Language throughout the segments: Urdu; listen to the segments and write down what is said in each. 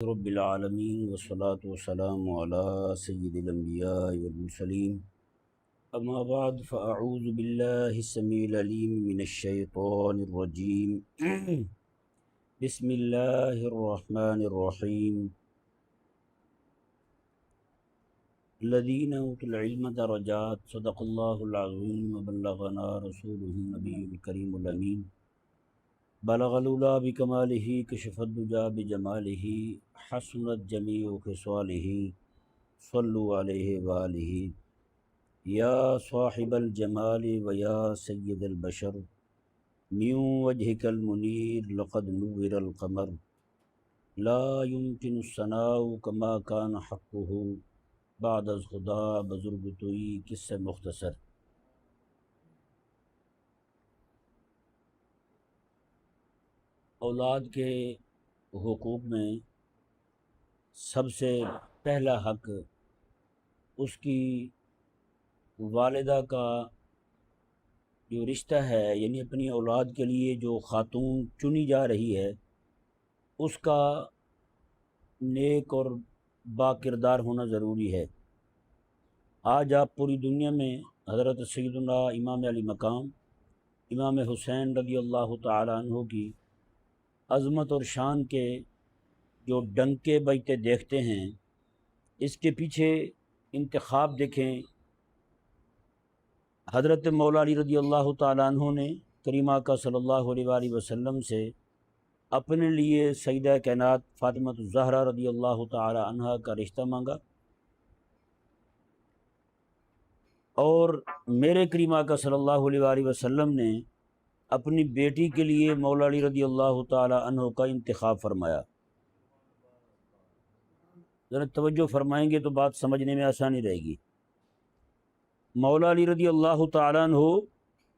رب العالمین والصلاة والسلام علی سید الانبیاء والمرسلین اما بعد فاعوذ باللہ السمیع العلیم من الشیطان الرجیم بسم اللہ الرحمن الرحیم الذین اوتوا العلم درجات صدق اللہ العظیم وبلغنا رسولہ النبی الکریم الامین بلغ العلا بکمالہ کشف الدجا بجمالہ حسنت جمیع خصالہ صلوا علیہ وآلہ یا صاحب الجمال و یا سید البشر من وجہک المنیر لقد نور القمر لا يمکن الثناء کما کان حقہ بعد از خدا بزرگ توئی قصہ مختصر۔ اولاد کے حقوق میں سب سے پہلا حق اس کی والدہ کا جو رشتہ ہے، یعنی اپنی اولاد کے لیے جو خاتون چنی جا رہی ہے اس کا نیک اور با کردار ہونا ضروری ہے۔ آج آپ پوری دنیا میں حضرت سیدنا امام علی مقام امام حسین رضی اللہ تعالی عنہ کی عظمت اور شان کے جو ڈنکے بجتے دیکھتے ہیں، اس کے پیچھے انتخاب دیکھیں۔ حضرت مولا علی رضی اللہ تعالیٰ عنہ نے کریم آقا صلی اللہ علیہ وآلہ وسلم سے اپنے لیے سیدہ کائنات فاطمہ الزہرا رضی اللہ تعالیٰ عنہ کا رشتہ مانگا، اور میرے کریم آقا صلی اللہ علیہ وآلہ وسلم نے اپنی بیٹی کے لیے مولا علی رضی اللہ تعالی عنہ کا انتخاب فرمایا۔ ذرا توجہ فرمائیں گے تو بات سمجھنے میں آسانی رہے گی۔ مولا علی رضی اللہ تعالی عنہ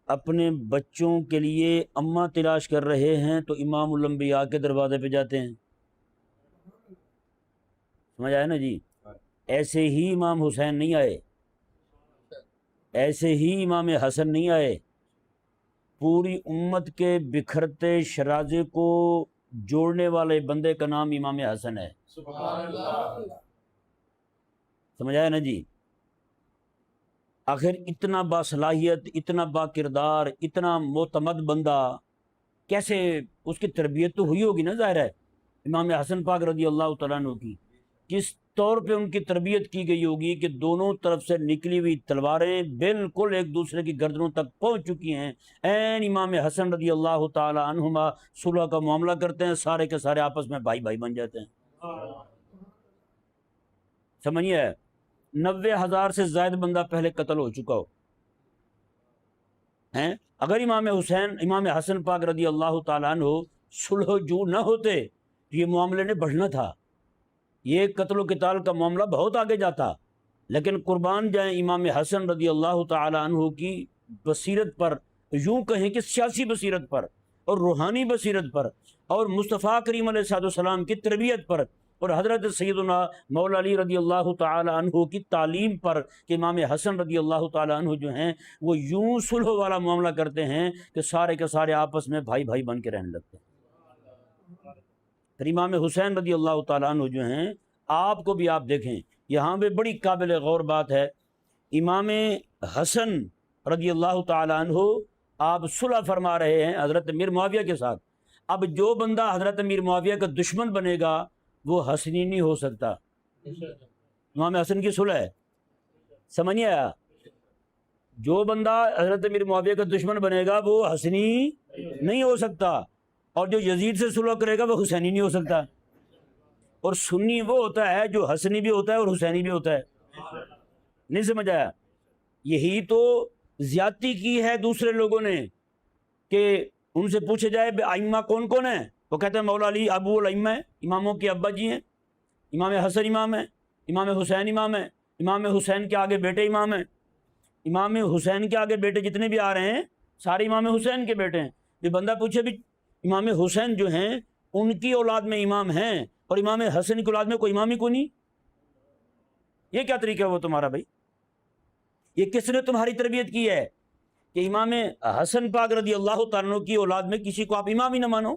اپنے بچوں کے لیے اماں تلاش کر رہے ہیں تو امام الانبیاء کے دروازے پہ جاتے ہیں۔ سمجھ آیا نا جی؟ ایسے ہی امام حسین نہیں آئے، ایسے ہی امام حسن نہیں آئے، پوری امت کے بکھرتے شرازے کو جوڑنے والے بندے کا نام امام حسن ہے۔ سبحان اللہ۔ سمجھ آیا نا جی؟ آخر اتنا باصلاحیت، اتنا با کردار، اتنا معتمد بندہ کیسے، اس کی تربیت تو ہوئی ہوگی نا، ظاہر ہے امام حسن پاک رضی اللہ تعالیٰ عنہ کی کس طور پہ ان کی تربیت کی گئی ہوگی کہ دونوں طرف سے نکلی ہوئی تلواریں بالکل ایک دوسرے کی گردنوں تک پہنچ چکی ہیں۔ این امام حسن رضی اللہ تعالی عنہما صلح کا معاملہ کرتے ہیں، سارے کے سارے آپس میں بھائی بھائی بن جاتے ہیں۔ سمجھیے، 90,000 سے زائد بندہ پہلے قتل ہو چکا ہو ہیں، اگر امام حسن پاک رضی اللہ تعالی عنہ صلح جو نہ ہوتے تو یہ معاملے نے بڑھنا تھا، یہ قتل و قتال کا معاملہ بہت آگے جاتا۔ لیکن قربان جائیں امام حسن رضی اللہ تعالی عنہ کی بصیرت پر، یوں کہیں کہ سیاسی بصیرت پر اور روحانی بصیرت پر، اور مصطفیٰ کریم علیہ السلام کی تربیت پر، اور حضرت سیدنا مولا علی رضی اللہ تعالی عنہ کی تعلیم پر کہ امام حسن رضی اللہ تعالی عنہ جو ہیں وہ یوں صلح والا معاملہ کرتے ہیں کہ سارے کے سارے آپس میں بھائی بھائی بن کے رہنے لگتے ہیں۔ پھر امام حسین رضی اللہ تعالیٰ عنہ جو ہیں، آپ کو بھی آپ دیکھیں، یہاں پہ بڑی قابل غور بات ہے، امام حسن رضی اللہ تعالیٰ عنہ آپ صلح فرما رہے ہیں حضرت امیر معاویہ کے ساتھ۔ اب جو بندہ حضرت امیر معاویہ کا دشمن بنے گا وہ حسنی نہیں ہو سکتا۔ امام حسن کی صلح ہے، سمجھیے، جو بندہ حضرت امیر معاویہ کا دشمن بنے گا وہ حسنی نہیں ہو سکتا، اور جو یزید سے صلح کرے گا وہ حسینی نہیں ہو سکتا۔ اور سنی وہ ہوتا ہے جو حسنی بھی ہوتا ہے اور حسینی بھی ہوتا ہے۔ نہیں سمجھ آیا؟ یہی تو زیادتی کی ہے دوسرے لوگوں نے کہ ان سے پوچھے جائے ائمہ کون کون ہیں، وہ کہتے ہیں مولا علی ابو الائمہ ہے، اماموں کے ابا جی ہیں، امام حسن امام ہیں، امام حسین امام ہیں، امام حسین کے آگے بیٹے امام ہیں، امام حسین کے آگے بیٹے جتنے بھی آ رہے ہیں سارے امام حسین کے بیٹے ہیں۔ یہ بندہ پوچھے بھی امام حسین جو ہیں ان کی اولاد میں امام ہیں اور امام حسن کی اولاد میں کوئی امام ہی کوئی نہیں، یہ کیا طریقہ ہے وہ تمہارا بھائی؟ یہ کس نے تمہاری تربیت کی ہے کہ امام حسن پاک رضی اللہ تعالیٰ عنہ کی اولاد میں کسی کو آپ امام ہی نہ مانو؟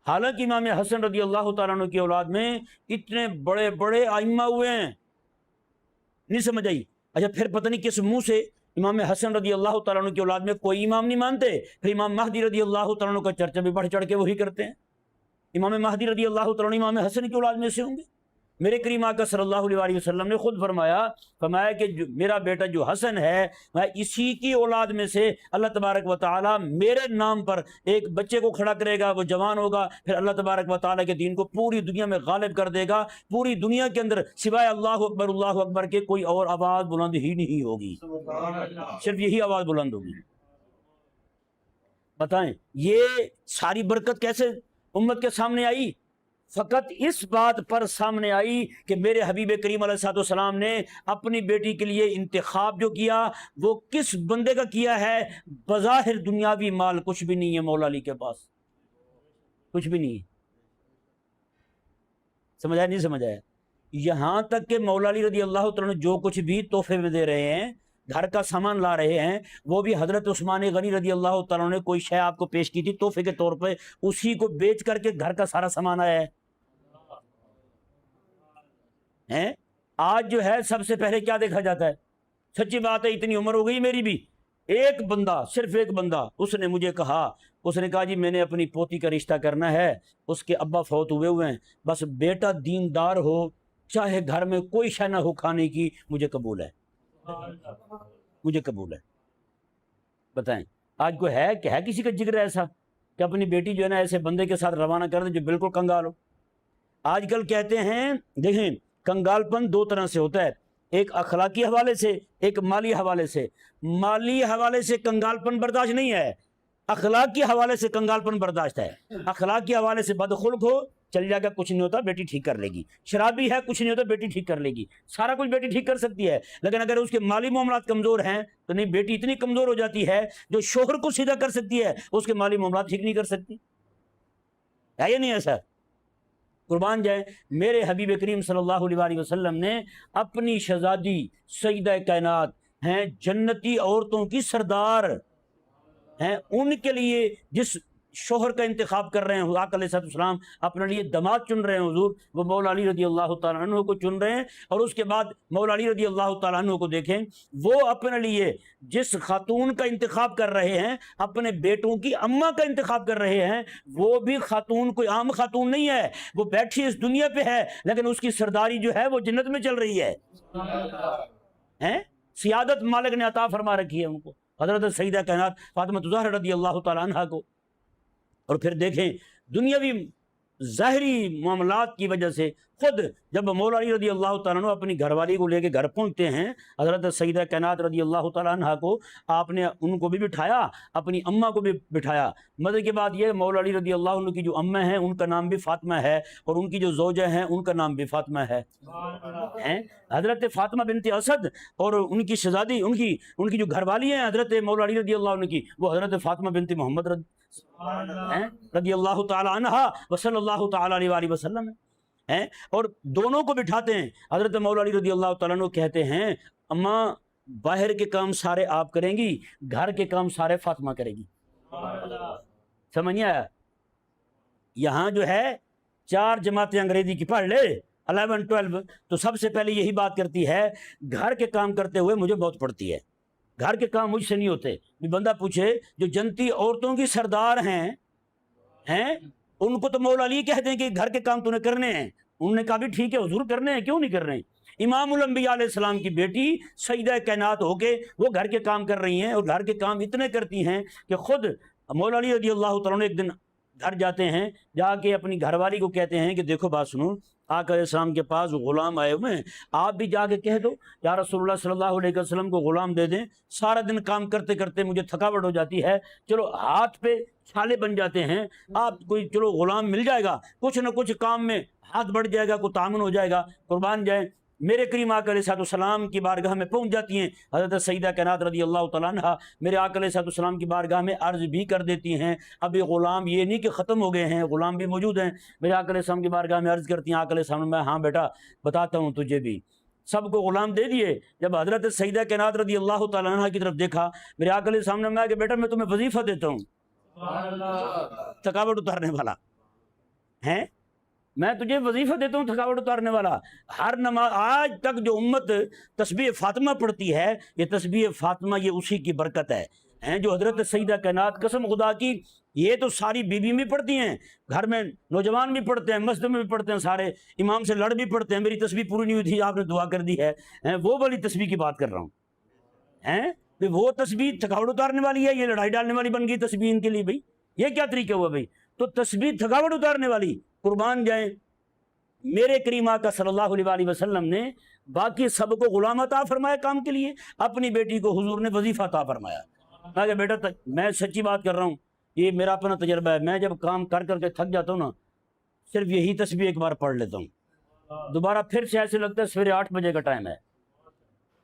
حالانکہ امام حسن رضی اللہ تعالیٰ عنہ کی اولاد میں اتنے بڑے بڑے ائمہ ہوئے ہیں، نہیں سمجھ آئی؟ اچھا پھر پتہ نہیں کس منہ سے امام حسن رضی اللہ تعالیٰ عنہ کی اولاد میں کوئی امام نہیں مانتے، پھر امام مہدی رضی اللہ تعالیٰ عنہ کا چرچا بھی بڑھ چڑھ کے وہی کرتے ہیں۔ امام مہدی رضی اللہ تعالیٰ عنہ امام حسن کی اولاد میں سے ہوں گے؟ میرے کریم آقا صلی اللہ علیہ وسلم نے خود فرمایا کہ میرا بیٹا جو حسن ہے میں اسی کی اولاد میں سے اللہ تبارک و تعالیٰ میرے نام پر ایک بچے کو کھڑا کرے گا، وہ جوان ہوگا، پھر اللہ تبارک و تعالیٰ کے دین کو پوری دنیا میں غالب کر دے گا، پوری دنیا کے اندر سوائے اللہ اکبر کے کوئی اور آواز بلند ہی نہیں ہوگی، صرف یہی آواز بلند ہوگی۔ بتائیں یہ ساری برکت کیسے امت کے سامنے آئی؟ فقط اس بات پر سامنے آئی کہ میرے حبیب کریم علیہ الصلوۃ والسلام نے اپنی بیٹی کے لیے انتخاب جو کیا وہ کس بندے کا کیا ہے؟ بظاہر دنیاوی مال کچھ بھی نہیں ہے مولا علی کے پاس، کچھ بھی نہیں ہے۔ سمجھ آیا نہیں سمجھ آیا؟ یہاں تک کہ مولا علی رضی اللہ تعالیٰ عنہ جو کچھ بھی تحفے میں دے رہے ہیں، گھر کا سامان لا رہے ہیں، وہ بھی حضرت عثمان غنی رضی اللہ تعالیٰ عنہ نے کوئی شے آپ کو پیش کی تھی تحفے کے طور پہ، اسی کو بیچ کر کے گھر کا سارا سامان آیا ہے۔ آج جو ہے سب سے پہلے کیا دیکھا جاتا ہے؟ سچی بات ہے اتنی عمر ہو گئی میری بھی، ایک بندہ، صرف ایک بندہ، اس نے مجھے کہا جی میں نے اپنی پوتی کا رشتہ کرنا ہے، اس کے ابا فوت ہوئے ہیں، بس بیٹا دیندار ہو، چاہے گھر میں کوئی شے نہ ہو کھانے کی، مجھے قبول ہے، مجھے قبول ہے۔ بتائیں آج کوئی ہے کہ ہے کسی کا جگر ایسا کہ اپنی بیٹی جو ہے نا ایسے بندے کے ساتھ روانہ کر دے جو بالکل کنگال ہو؟ آج کل کہتے ہیں دیکھیں کنگال پن دو طرح سے ہوتا ہے، ایک اخلاقی حوالے سے، ایک مالی حوالے سے۔ مالی حوالے سے کنگال پن برداشت نہیں ہے، اخلاقی حوالے سے کنگال پن برداشت ہے۔ اخلاقی حوالے سے بدخلق ہو، چل جائے گا، کچھ نہیں ہوتا، بیٹی ٹھیک کر لے گی۔ شرابی ہے، کچھ نہیں ہوتا، بیٹی ٹھیک کر لے گی، سارا کچھ بیٹی ٹھیک کر سکتی ہے۔ لیکن اگر اس کے مالی معاملات کمزور ہیں تو نہیں، بیٹی اتنی کمزور ہو جاتی ہے جو شوہر کو سیدھا کر سکتی ہے، اس کے مالی معاملات ٹھیک نہیں کر سکتی، ہے یا نہیں ایسا؟ قربان جائیں میرے حبیب کریم صلی اللہ علیہ وسلم نے اپنی شہزادی سیدہ کائنات ہیں، جنتی عورتوں کی سردار ہیں، ان کے لیے جس شوہر کا انتخاب کر رہے ہیں آقا علیہ السلام، اپنے لیے داماد چن رہے ہیں حضور، وہ مولا علی رضی اللہ تعالیٰ عنہ کو چن رہے ہیں۔ اور اس کے بعد مولا علی رضی اللہ تعالیٰ عنہ کو دیکھیں، وہ اپنے لیے جس خاتون کا انتخاب کر رہے ہیں، اپنے بیٹوں کی اماں کا انتخاب کر رہے ہیں، وہ بھی خاتون کوئی عام خاتون نہیں ہے، وہ بیٹھی اس دنیا پہ ہے لیکن اس کی سرداری جو ہے وہ جنت میں چل رہی ہے، سیادت مالک نے عطا فرما رکھی ہے ان کو، حضرت سیدہ کائنات فاطمہ الزہرا رضی اللہ تعالیٰ عنہ کو۔ اور پھر دیکھیں دنیاوی ظاہری معاملات کی وجہ سے خود جب مولا علی رضی اللہ تعالیٰ عنہ اپنی گھر والی کو لے کے گھر پہنچتے ہیں، حضرت سیدہ کائنات رضی اللہ تعالیٰ عنہ کو آپ نے ان کو بھی بٹھایا، اپنی اماں کو بھی بٹھایا۔ مزے کی بات یہ مولا علی رضی اللہ عنہ کی جو اماں ہیں ان کا نام بھی فاطمہ ہے، اور ان کی جو زوجہ ہیں ان کا نام بھی فاطمہ ہے۔ حضرت فاطمہ بنت اسد اور ان کی شہزادی، ان کی جو گھر والی ہیں حضرت مولا علی رضی اللہ عنہ کی، وہ حضرت فاطمہ بنت محمد رضی اللہ تعالی عنہ وصلی اللہ تعالی علیہ وسلم ہیں۔ اور دونوں کو بٹھاتے ہیں، حضرت مولا علی رضی اللہ تعالیٰ عنہ کہتے ہیں اماں باہر کے کام سارے آپ کریں گی، گھر کے کام سارے فاطمہ کرے گی۔ سمجھ نہیں آیا؟ یہاں جو ہے 4 جماعتیں انگریزی کی پڑھ لے 11 12 تو سب سے پہلے یہی بات کرتی ہے گھر کے کام کرتے ہوئے مجھے بہت پڑتی ہے، گھر کے کام مجھ سے نہیں ہوتے۔ بندہ پوچھے جو جنتی عورتوں کی سردار ہیں ان کو تو مولا علی کہتے ہیں کہ گھر کے کام تو نے کرنے ہیں، انہوں نے کہا بھی ٹھیک ہے حضور کرنے ہیں، کیوں نہیں کر رہے ہیں؟ امام الانبیاء علیہ السلام کی بیٹی سیدہ کائنات ہو کے وہ گھر کے کام کر رہی ہیں، اور گھر کے کام اتنے کرتی ہیں کہ خود مولا علی رضی اللہ تعالیٰ عنہ ایک دن گھر جاتے ہیں، جا کے اپنی گھر والی کو کہتے ہیں کہ دیکھو بات سنو، آقا علیہ السلام کے پاس غلام آئے ہوئے ہیں، آپ بھی جا کے کہہ دو یا رسول اللہ صلی اللہ علیہ وسلم کو غلام دے دیں، سارا دن کام کرتے کرتے مجھے تھکاوٹ ہو جاتی ہے، چلو ہاتھ پہ چھالے بن جاتے ہیں، آپ کوئی چلو غلام مل جائے گا، کچھ نہ کچھ کام میں ہاتھ بڑھ جائے گا، کوئی تعاون ہو جائے گا۔ قربان جائیں میرے کریم آقا علیہ السلام کی بارگاہ میں پہنچ جاتی ہیں، حضرت سیدہ کائنات رضی اللہ تعالیٰ عنہ میرے آقا علیہ السلام کی بارگاہ میں عرض بھی کر دیتی ہیں، ابھی غلام یہ نہیں کہ ختم ہو گئے ہیں، غلام بھی موجود ہیں۔ میرے آقا علیہ السلام کی بارگاہ میں عرض کرتی ہیں، آقا علیہ السلام میں ہاں بیٹا بتاتا ہوں تجھے بھی، سب کو غلام دے دیے۔ جب حضرت سیدہ کائنات رضی اللہ تعالیٰ عنہ کی طرف دیکھا، میرے آقا علیہ السلام نے کہا کہ بیٹا میں تمہیں وظیفہ دیتا ہوں، تھکاوٹ اتارنے والا، ہیں میں تجھے وظیفہ دیتا ہوں تھکاوٹ اتارنے والا. ہر نماز آج تک جو امت تسبیح فاطمہ پڑھتی ہے، یہ تسبیح فاطمہ یہ اسی کی برکت ہے. ہیں جو حضرت سیدہ کائنات قسم خدا کی، یہ تو ساری بیوی بھی پڑھتی ہیں، گھر میں نوجوان بھی پڑھتے ہیں، مسجد میں بھی پڑھتے ہیں، سارے امام سے لڑ بھی پڑھتے ہیں. میری تسبیح پوری نہیں ہوئی تھی، آپ نے دعا کر دی ہے. وہ والی تسبیح کی بات کر رہا ہوں. ہیں وہ تسبیح تھکاوٹ اتارنے والی ہے، یہ لڑائی ڈالنے والی بن گئی تسبیح ان کے لیے. بھائی یہ کیا طریقہ ہوا بھائی؟ تو تسبیح تھکاوٹ اتارنے والی. قربان جائیں میرے کریم آقا صلی اللہ علیہ وسلم نے باقی سب کو غلام عطا فرمایا کام کے لیے، اپنی بیٹی کو حضور نے وظیفہ عطا فرمایا. میں کہ بیٹا میں سچی بات کر رہا ہوں، یہ میرا اپنا تجربہ ہے. میں جب کام کر کر کے تھک جاتا ہوں نا، صرف یہی تسبیح ایک بار پڑھ لیتا ہوں، دوبارہ پھر سے ایسے لگتا ہے سویرے 8 بجے کا ٹائم ہے.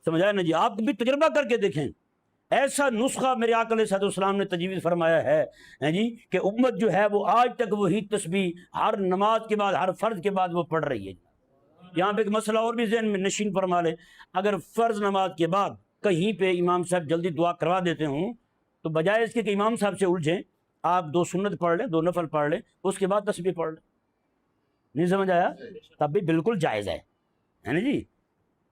سمجھایا نا جی؟ آپ بھی تجربہ کر کے دیکھیں. ایسا نسخہ میرے آقا علیہ السلام نے تجویز فرمایا ہے جی کہ امت جو ہے وہ آج تک وہی تسبیح ہر نماز کے بعد، ہر فرض کے بعد وہ پڑھ رہی ہے. یہاں پہ ایک مسئلہ اور بھی ذہن میں نشین فرما لے، اگر فرض نماز کے بعد کہیں پہ امام صاحب جلدی دعا کروا دیتے ہوں تو بجائے اس کے کہ امام صاحب سے الجھیں، آپ 2 سنت پڑھ لیں، 2 نفل پڑھ لیں، اس کے بعد تسبیح پڑھ لیں. نہیں سمجھ آیا؟ تب بھی بالکل جائز ہے نا جی.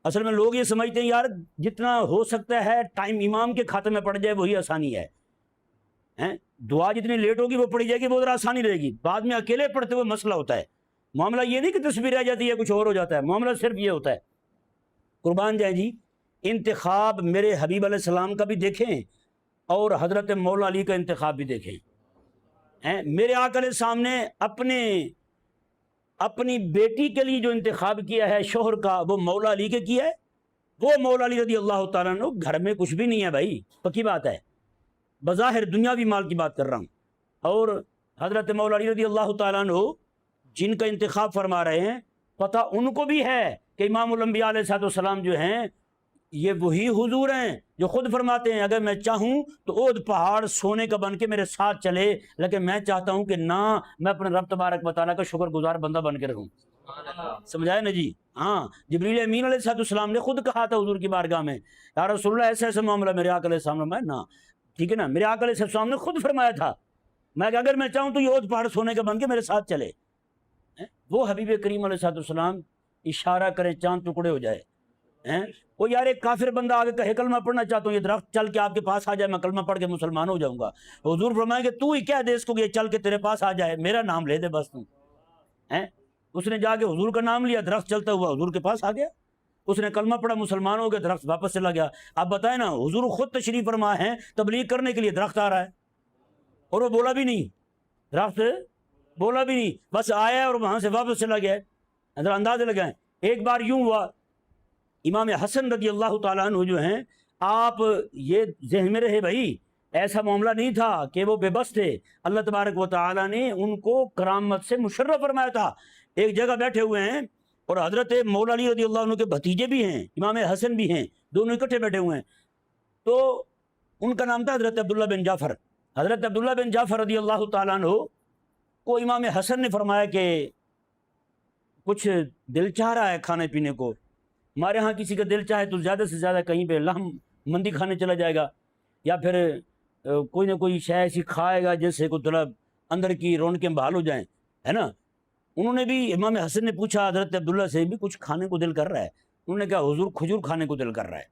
اصل میں لوگ یہ سمجھتے ہیں یار جتنا ہو سکتا ہے ٹائم امام کے کھاتے میں پڑ جائے وہی آسانی ہے. دعا جتنی لیٹ ہوگی وہ پڑھی جائے گی، وہ ذرا آسانی رہے گی. بعد میں اکیلے پڑھتے ہوئے مسئلہ ہوتا ہے. معاملہ یہ نہیں کہ تسبیح رہ جاتی ہے کچھ اور ہو جاتا ہے، معاملہ صرف یہ ہوتا ہے. قربان جائیں جی انتخاب میرے حبیب علیہ السلام کا بھی دیکھیں اور حضرت مولا علی کا انتخاب بھی دیکھیں. میرے آقا علیہ السلام نے اپنی بیٹی کے لیے جو انتخاب کیا ہے شوہر کا، وہ مولا علی کے کیا ہے. وہ مولا علی رضی اللہ تعالیٰ عنہ، گھر میں کچھ بھی نہیں ہے بھائی، پکی بات ہے، بظاہر دنیاوی مال کی بات کر رہا ہوں. اور حضرت مولا علی رضی اللہ تعالیٰ عنہ جن کا انتخاب فرما رہے ہیں، پتہ ان کو بھی ہے کہ امام الانبیاء علیہ السلام جو ہیں یہ وہی حضور ہیں جو خود فرماتے ہیں اگر میں چاہوں تو اود پہاڑ سونے کا بن کے میرے ساتھ چلے، لیکن میں چاہتا ہوں کہ نہ، میں اپنے رب تبارک و تعالیٰ کا شکر گزار بندہ بن کے رہوں. سمجھائے نا جی؟ ہاں جبریل امین علیہ السلام نے خود کہا تھا حضور کی بارگاہ میں، یا رسول اللہ ایسا ایسا معاملہ میرے آقا علیہ السلام میں نا، ٹھیک ہے نا، میرے آقا علیہ السلام نے خود فرمایا تھا میں کہ اگر میں چاہوں تو یہ اود پہاڑ سونے کا بن کے میرے ساتھ چلے. وہ حبیب کریم علیہ السلام اشارہ کرے چاند ٹکڑے ہو جائے. وہ یار ایک کافر بندہ آگے کہے کلمہ پڑھنا چاہتا ہوں، یہ درخت چل کے آپ کے پاس آ جائے، میں کلمہ پڑھ کے مسلمان ہو جاؤں گا. حضور فرمائے کہ تو ہی کہہ دے اس کو کہ یہ چل کے تیرے پاس آ جائے، میرا نام لے دے بس تم. اس نے جا کے حضور کا نام لیا، درخت چلتا ہوا حضور کے پاس آ گیا. اس نے کلمہ پڑھا، مسلمان ہو گیا، درخت واپس چلا گیا. اب بتائیں نا، حضور خود تشریف فرما ہے تبلیغ کرنے کے لیے، درخت آ رہا ہے اور وہ بولا بھی نہیں، درخت بولا بھی نہیں، بس آیا اور وہاں سے واپس چلا گیا. ذرا اندازے لگائیں. ایک بار یوں ہوا، امام حسن رضی اللہ تعالیٰ عنہ جو ہیں، آپ یہ ذہن میں رہے بھائی ایسا معاملہ نہیں تھا کہ وہ بے بس تھے، اللہ تبارک و تعالیٰ نے ان کو کرامت سے مشرف فرمایا تھا. ایک جگہ بیٹھے ہوئے ہیں اور حضرت مولا علی رضی اللہ عنہ کے بھتیجے بھی ہیں، امام حسن بھی ہیں، دونوں اکٹھے بیٹھے ہوئے ہیں. تو ان کا نام تھا حضرت عبداللہ بن جعفر. حضرت عبداللہ بن جعفر رضی اللہ تعالیٰ عنہ کو امام حسن نے فرمایا کہ کچھ دل چاہ رہا ہے کھانے پینے کو، ہمارے ہاں کسی کا دل چاہے تو زیادہ سے زیادہ کہیں پہ لحم مندی کھانے چلا جائے گا، یا پھر کوئی نہ کوئی شے ایسی کھائے گا جس سے کوئی طرح اندر کی رونقیں بحال ہو جائیں، ہے نا. انہوں نے بھی، امام حسن نے پوچھا حضرت عبداللہ سے بھی کچھ کھانے کو دل کر رہا ہے؟ انہوں نے کہا حضور کھجور کھانے کو دل کر رہا ہے.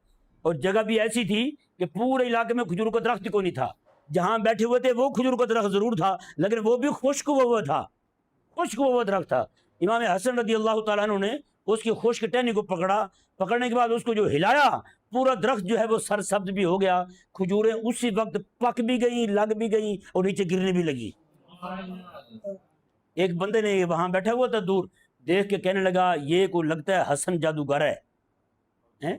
اور جگہ بھی ایسی تھی کہ پورے علاقے میں کھجور کا درخت کوئی نہیں تھا. جہاں بیٹھے ہوئے تھے وہ کھجور کا درخت ضرور تھا لیکن وہ بھی خشک ہوا تھا، خشک ہوا درخت تھا. امام حسن رضی اللہ تعالیٰ عنہ نے اس کی خشک ٹہنی کو پکڑا، پکڑنے کے بعد اس کو جو ہلایا، پورا درخت جو ہے وہ سر سبز بھی ہو گیا، کھجوریں اسی وقت پک بھی گئیں، لگ بھی گئیں اور نیچے گرنے بھی لگی. ایک بندے نے وہاں بیٹھا ہوا تھا دور، دیکھ کے کہنے لگا یہ کو لگتا ہے حسن جادوگر ہے،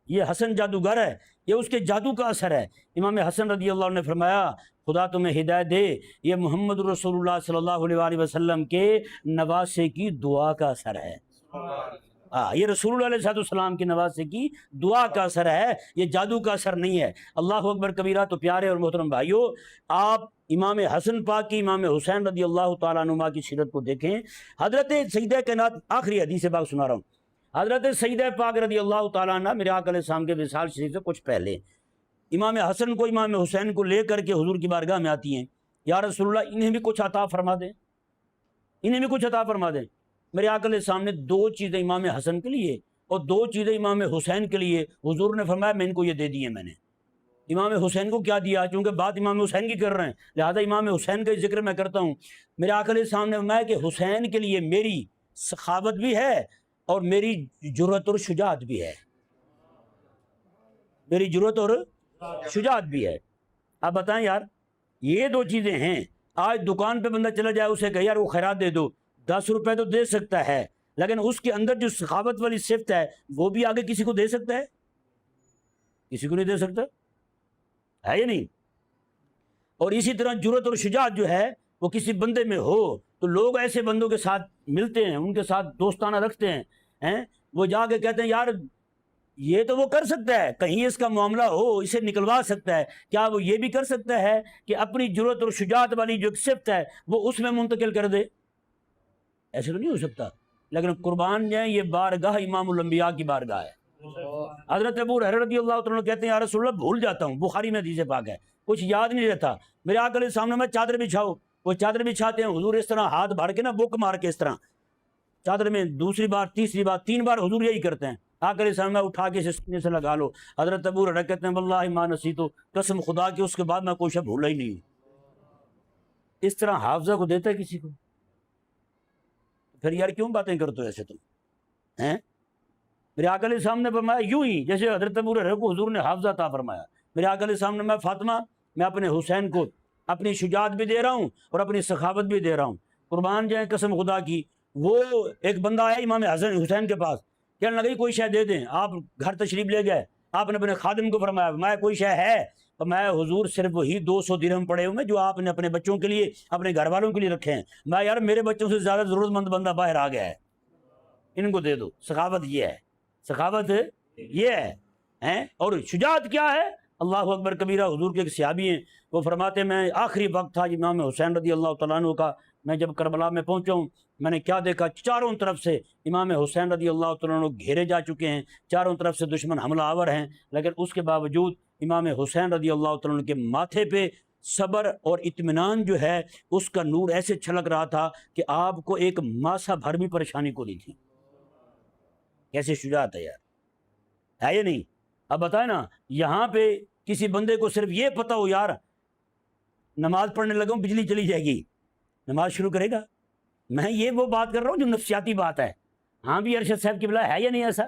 یہ حسن جادوگر ہے، یہ اس کے جادو کا اثر ہے. امام حسن رضی اللہ عنہ نے فرمایا خدا تمہیں ہدایت دے، یہ محمد رسول اللہ صلی اللہ علیہ وسلم کے نواسے کی دعا کا اثر ہے. یہ رسول اللہ علیہ السلام کی نواسے کی دعا کا اثر ہے، یہ جادو کا اثر نہیں ہے. اللہ اکبر کبیرہ. تو پیارے اور محترم بھائیو، آپ امام حسن پاک کی، امام حسین رضی اللہ تعالیٰ عنہما کی سیرت کو دیکھیں. حضرت سیدہ کائنات، آخری حدیث پاک سنا رہا ہوں، حضرت سیدہ پاک رضی اللہ تعالیٰ عنہ میرے آقا علیہ السلام کے وصال شریف سے کچھ پہلے امام حسن کو، امام حسین کو لے کر کے حضور کی بارگاہ میں آتی ہیں، یا رسول اللہ انہیں بھی کچھ عطا فرما دیں. انہیں بھی کچھ عطا فرما دیں۔ میرے آقا علیہ السلام نے 2 چیزیں امام حسن کے لیے اور 2 چیزیں امام حسین کے لیے حضور نے فرمایا میں ان کو یہ دے دی ہیں۔ میں نے امام حسین کو کیا دیا؟ چونکہ بات امام حسین کی کر رہے ہیں لہذا امام حسین کا ذکر میں کرتا ہوں۔ میرے آقا علیہ السلام نے فرمایا کہ حسین کے لیے میری سخاوت بھی ہے اور میری جرأت اور شجاعت بھی ہے، میری جرأت اور شجاعت بھی ہے۔ آپ بتائیں یار، یہ 2 چیزیں ہیں۔ آج دکان پہ بندہ چلا جائے، اسے کہ یار وہ خیرات دے دو، 10 روپے تو دے سکتا ہے، لیکن اس کے اندر جو سخاوت والی صفت ہے وہ بھی آگے کسی کو دے سکتا ہے؟ کسی کو نہیں دے سکتا ہے یا نہیں؟ اور اسی طرح جرأت اور شجاعت جو ہے وہ کسی بندے میں ہو تو لوگ ایسے بندوں کے ساتھ ملتے ہیں، ان کے ساتھ دوستانہ رکھتے ہیں، وہ جا کے کہتے ہیں یار یہ تو وہ کر سکتا ہے، کہیں اس کا معاملہ ہو اسے نکلوا سکتا ہے، کیا وہ یہ بھی کر سکتا ہے کہ اپنی جرأت اور شجاعت والی جو صفت ہے وہ اس میں منتقل کر دے؟ ایسے تو نہیں ہو سکتا۔ لیکن قربان جائیں، یہ بارگاہ امام الانبیاء کی بارگاہ ہے۔ حضرت ابو ہریرہ رضی اللہ تعالیٰ عنہ کہتے ہیں یا رسول اللہ بھول جاتا ہوں، بخاری میں حدیث پاک ہے، کچھ یاد نہیں رہتا۔ میرے آقا علیہ السلام نے میں چادر بچھاؤ، وہ چادر بچھاتے ہیں، حضور اس طرح ہاتھ بھر کے نا بک مار کے اس طرح چادر میں دوسری بار تیسری بار 3 بار حضور یہی کرتے ہیں۔ آقا علیہ السلام میں اٹھا کے سینے سے لگا لو۔ حضرت ابو ہریرہ کہتے ہیں واللہ ما نسیتو، قسم خدا کی اس کے بعد میں کوئی شے بھولا ہی نہیں۔ اس طرح حافظہ کو دیتا ہے کسی کو؟ پھر یار کیوں باتیں کرتے ہو ایسے تم ہیں؟ میرے آقا علیہ السلام نے فرمایا یوں ہی جیسے حضرت ابو ہریرہ کو حضور نے حافظہ عطا فرمایا، میرے آقا علیہ السلام نے میں فاطمہ میں اپنے حسین کو اپنی شجاعت بھی دے رہا ہوں اور اپنی سخاوت بھی دے رہا ہوں۔ قربان جائیں قسم خدا کی، وہ ایک بندہ آیا امام حسین کے پاس، کہنے لگا کوئی شے دے دیں۔ آپ گھر تشریف لے گئے، آپ نے اپنے خادم کو فرمایا میں کوئی شے ہے؟ تو میں حضور صرف وہی 200 درہم پڑے ہوئے جو آپ نے اپنے بچوں کے لیے اپنے گھر والوں کے لیے رکھے ہیں، میں یار میرے بچوں سے زیادہ ضرورت مند بندہ باہر آ گیا ہے، ان کو دے دو۔ سخاوت یہ ہے، سخاوت یہ ہے۔ اور شجاعت کیا ہے؟ اللہ اکبر کبیرہ۔ حضور کے ایک صحابی ہیں، وہ فرماتے ہیں میں آخری وقت تھا امام حسین رضی اللہ تعالیٰ عنہ کا، میں جب کربلا میں پہنچا ہوں میں نے کیا دیکھا، چاروں طرف سے امام حسین رضی اللہ تعالیٰ عنہ گھیرے جا چکے ہیں، چاروں طرف سے دشمن حملہ آور ہیں، لیکن اس کے باوجود امام حسین رضی اللہ تعالیٰ عنہ کے ماتھے پہ صبر اور اطمینان جو ہے اس کا نور ایسے چھلک رہا تھا کہ آپ کو ایک ماسہ بھر بھی پریشانی کو دی تھی۔ کیسے شجاعت ہے یار، ہے یا نہیں؟ اب بتائیں نا، یہاں پہ کسی بندے کو صرف یہ پتہ ہو یار نماز پڑھنے لگا ہوں بجلی چلی جائے گی، نماز شروع کرے گا؟ میں یہ وہ بات کر رہا ہوں جو نفسیاتی بات ہے۔ ہاں بھی ارشد صاحب کی بلا ہے یا نہیں ایسا؟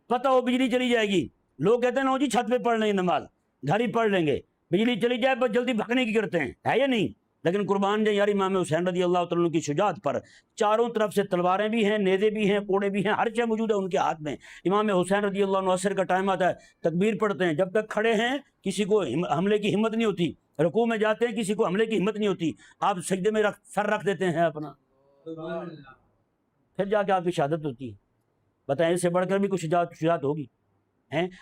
پتہ ہو بجلی چلی جائے گی، لوگ کہتے ہیں نا جی چھت پہ پڑھ لیں گے نماز، گھر ہی پڑھ لیں گے، بجلی چلی جائے بس جلدی بھگنے کی کرتے ہیں، ہے یا نہیں؟ لیکن قربان جائیں یار امام حسین رضی اللہ تعالیٰ عنہ کی شجاعت پر، چاروں طرف سے تلواریں بھی ہیں، نیزے بھی ہیں، کوڑے بھی ہیں، ہر چیز موجود ہے ان کے ہاتھ میں۔ امام حسین رضی اللہ عنہ عصر کا ٹائم آتا ہے، تکبیر پڑھتے ہیں، جب تک کھڑے ہیں کسی کو حملے کی ہمت نہیں ہوتی، رکوع میں جاتے ہیں کسی کو حملے کی ہمت نہیں ہوتی، آپ سجدے میں سر رکھ دیتے ہیں اپنا، پھر جا کے آپ کی شہادت ہوتی ہے۔ بتائیں اس سے بڑھ کر بھی کچھ شجاعت ہوگی؟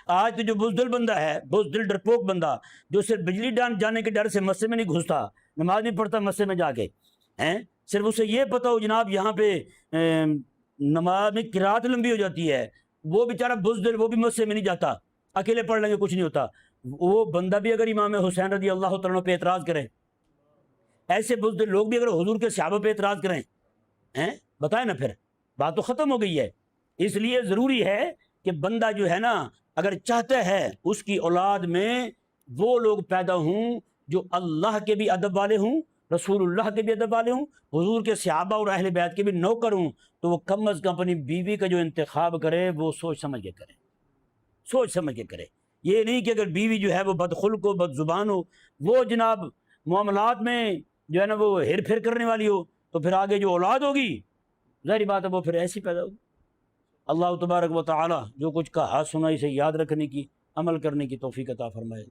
آج تو جو بزدل بندہ ہے، بزدل ڈرپوک بندہ جو صرف بجلی جانے کے ڈر سے مسجد میں نہیں گھستا، نماز نہیں پڑھتا مسجد میں جا کے، صرف اسے یہ پتہ ہو جناب یہاں پہ نماز میں قرات لمبی ہو جاتی ہے، وہ بیچارہ بزدل وہ بھی مسجد میں نہیں جاتا، اکیلے پڑھ لیں گے کچھ نہیں ہوتا، وہ بندہ بھی اگر امام حسین رضی اللہ تعالیٰ عنہ پہ اعتراض کرے، ایسے بزدل لوگ بھی اگر حضور کے صحابہ پہ اعتراض کریں، بتائیں نا، پھر بات تو ختم ہو گئی ہے۔ اس لیے ضروری ہے کہ بندہ جو ہے نا اگر چاہتا ہے اس کی اولاد میں وہ لوگ پیدا ہوں جو اللہ کے بھی ادب والے ہوں، رسول اللہ کے بھی ادب والے ہوں، حضور کے صحابہ اور اہل بیت کے بھی نوکر ہوں، تو وہ کم از کم اپنی بیوی کا جو انتخاب کرے وہ سوچ سمجھ کے کرے، سوچ سمجھ کے کرے۔ یہ نہیں کہ اگر بیوی جو ہے وہ بدخلق ہو، بد زبان ہو، وہ جناب معاملات میں جو ہے نا وہ ہیر پھیر کرنے والی ہو، تو پھر آگے جو اولاد ہوگی ظاہری بات ہے وہ پھر ایسی پیدا ہوگی۔ اللہ تبارک و تعالی جو کچھ کہا سنا اسے یاد رکھنے کی، عمل کرنے کی توفیق عطا فرمائے۔